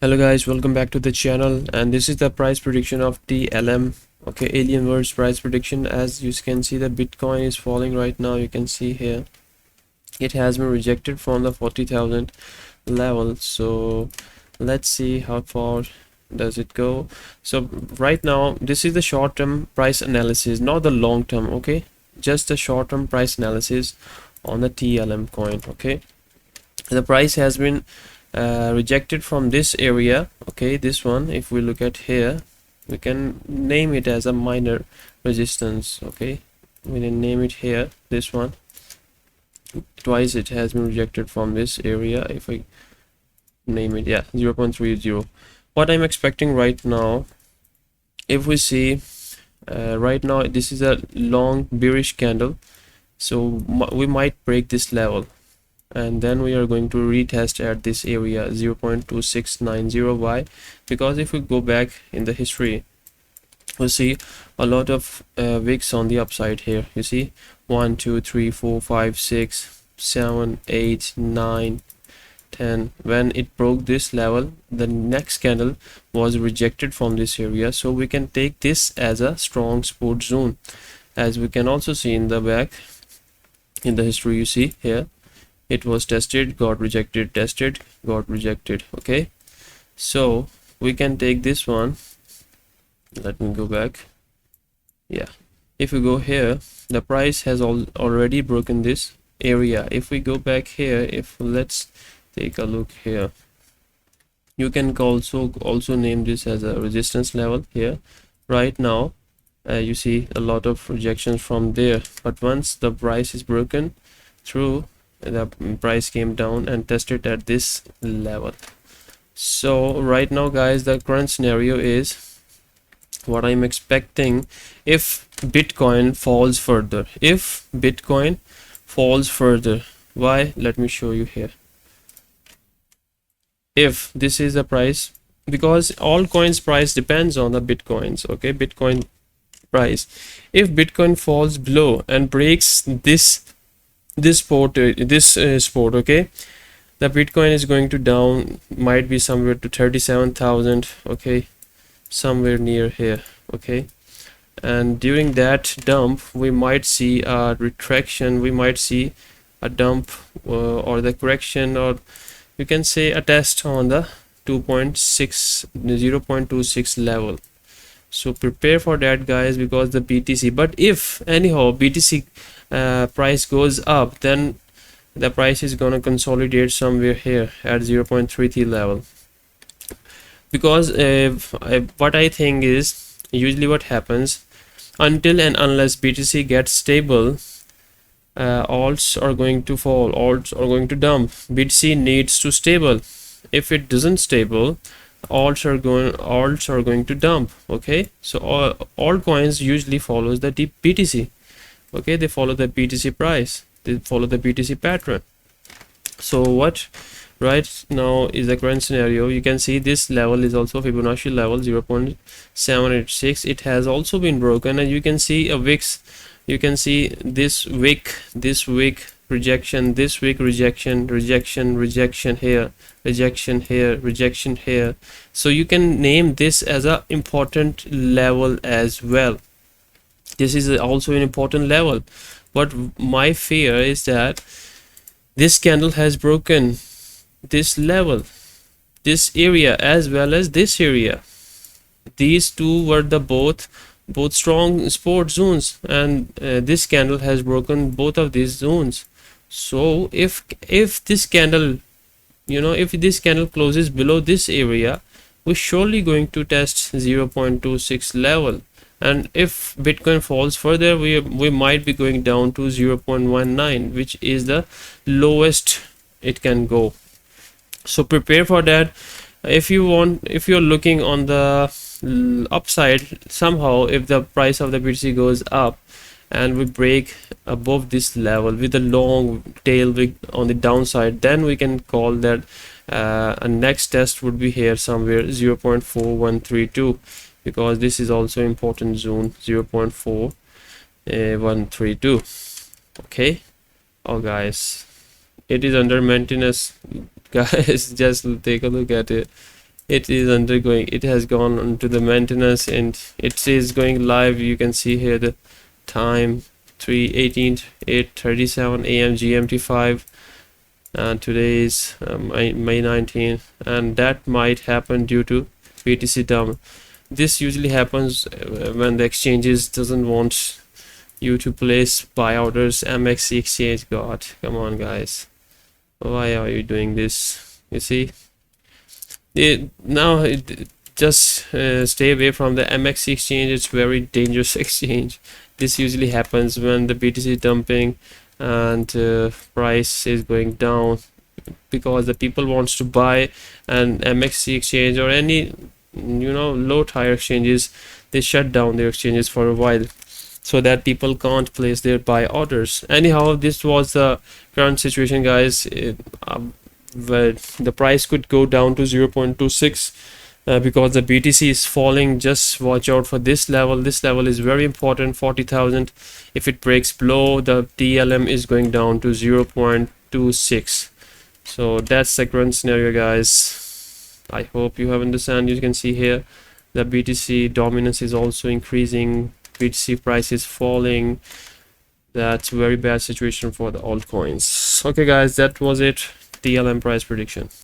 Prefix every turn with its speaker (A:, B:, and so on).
A: Hello guys, welcome back to the channel, and this is the price prediction of TLM. Okay, Alien Worlds price prediction. As you can see, the Bitcoin is falling right now. You can see here it has been rejected from the 40,000 level. So let's see how far does it go. So right now this is the short-term price analysis, not the long-term. Okay, just the short-term price analysis on the TLM coin. Okay, the price has been rejected from this area. Okay, this one, if we look at here, we can name it as a minor resistance. Okay, we can name it here, this one. Twice it has been rejected from this area. If I name it, yeah, 0.30. What I'm expecting right now, if we see right now, this is a long bearish candle, so we might break this level, and then we are going to retest at this area 0.2690. Why? Because if we go back in the history, we'll see a lot of wicks on the upside here. You see 1 2 3 4 5 6 7 8 9 10. When it broke this level, the next candle was rejected from this area, so we can take this as a strong support zone. As we can also see in the back in the history, you see here it was tested, got rejected, tested, got rejected. Okay, so we can take this one. Let me go back. Yeah, if we go here, the price has already broken this area. If we go back here, if let's take a look here, you can also name this as a resistance level here. Right now you see a lot of rejections from there, but once the price is broken through, the price came down and tested at this level. So right now guys, the current scenario is what I'm expecting. If Bitcoin falls further, why, let me show you here. If this is the price, because all coins price depends on the Bitcoins. Okay, Bitcoin price, if Bitcoin falls below and breaks this support, okay, the Bitcoin is going to down, might be somewhere to 37,000. okay, somewhere near here. Okay, and during that dump we might see a retraction, we might see a dump or the correction, or you can say a test on the 0.26 level. So prepare for that guys, because the BTC, but if anyhow BTC price goes up, then the price is gonna consolidate somewhere here at 0.33 level. Because what I think is, usually what happens, until and unless BTC gets stable, alts are going to fall, alts are going to dump. BTC needs to stable. If it doesn't stable, alts are going to dump. Okay, so all coins usually follows the BTC. Okay, they follow the BTC price, they follow the BTC pattern. So what right now is the current scenario. You can see this level is also Fibonacci level 0.786. it has also been broken, and you can see a wicks. You can see this wick, rejection, this wick, rejection here, rejection here. So you can name this as a important level as well. This is also an important level, but my fear is that this candle has broken this level, this area, as well as this area. These two were the both strong support zones, and this candle has broken both of these zones. So if this candle, if this candle closes below this area, we're surely going to test 0.26 level. And if Bitcoin falls further, we might be going down to 0.19, which is the lowest it can go. So prepare for that. If you're looking on the upside, somehow if the price of the BTC goes up and we break above this level with a long tail wick on the downside, then we can call that a next test would be here somewhere 0.4132, because this is also important zone, 0.4132. okay. Oh guys, it is under maintenance guys. Just take a look at it. it is undergoing, it has gone into the maintenance and it is going live. You can see here the time 3:18 8:37 a.m. GMT5, and today is May 19th, and that might happen due to BTC dump. This usually happens when the exchanges doesn't want you to place buy orders. MXC exchange, god, come on guys, why are you doing this? You see, just stay away from the MXC exchange. It's very dangerous exchange. This usually happens when the BTC dumping and price is going down, because the people wants to buy, and MXC exchange or any low tier exchanges, they shut down their exchanges for a while so that people can't place their buy orders. Anyhow, this was the current situation, guys. Where the price could go down to 0.26 because the BTC is falling. Just watch out for this level. This level is very important, 40,000. If it breaks below, the TLM is going down to 0.26. so that's the current scenario, guys. I hope you have understand. You can see here the BTC dominance is also increasing, BTC price is falling. That's very bad situation for the altcoins. Okay guys, that was it, TLM price prediction.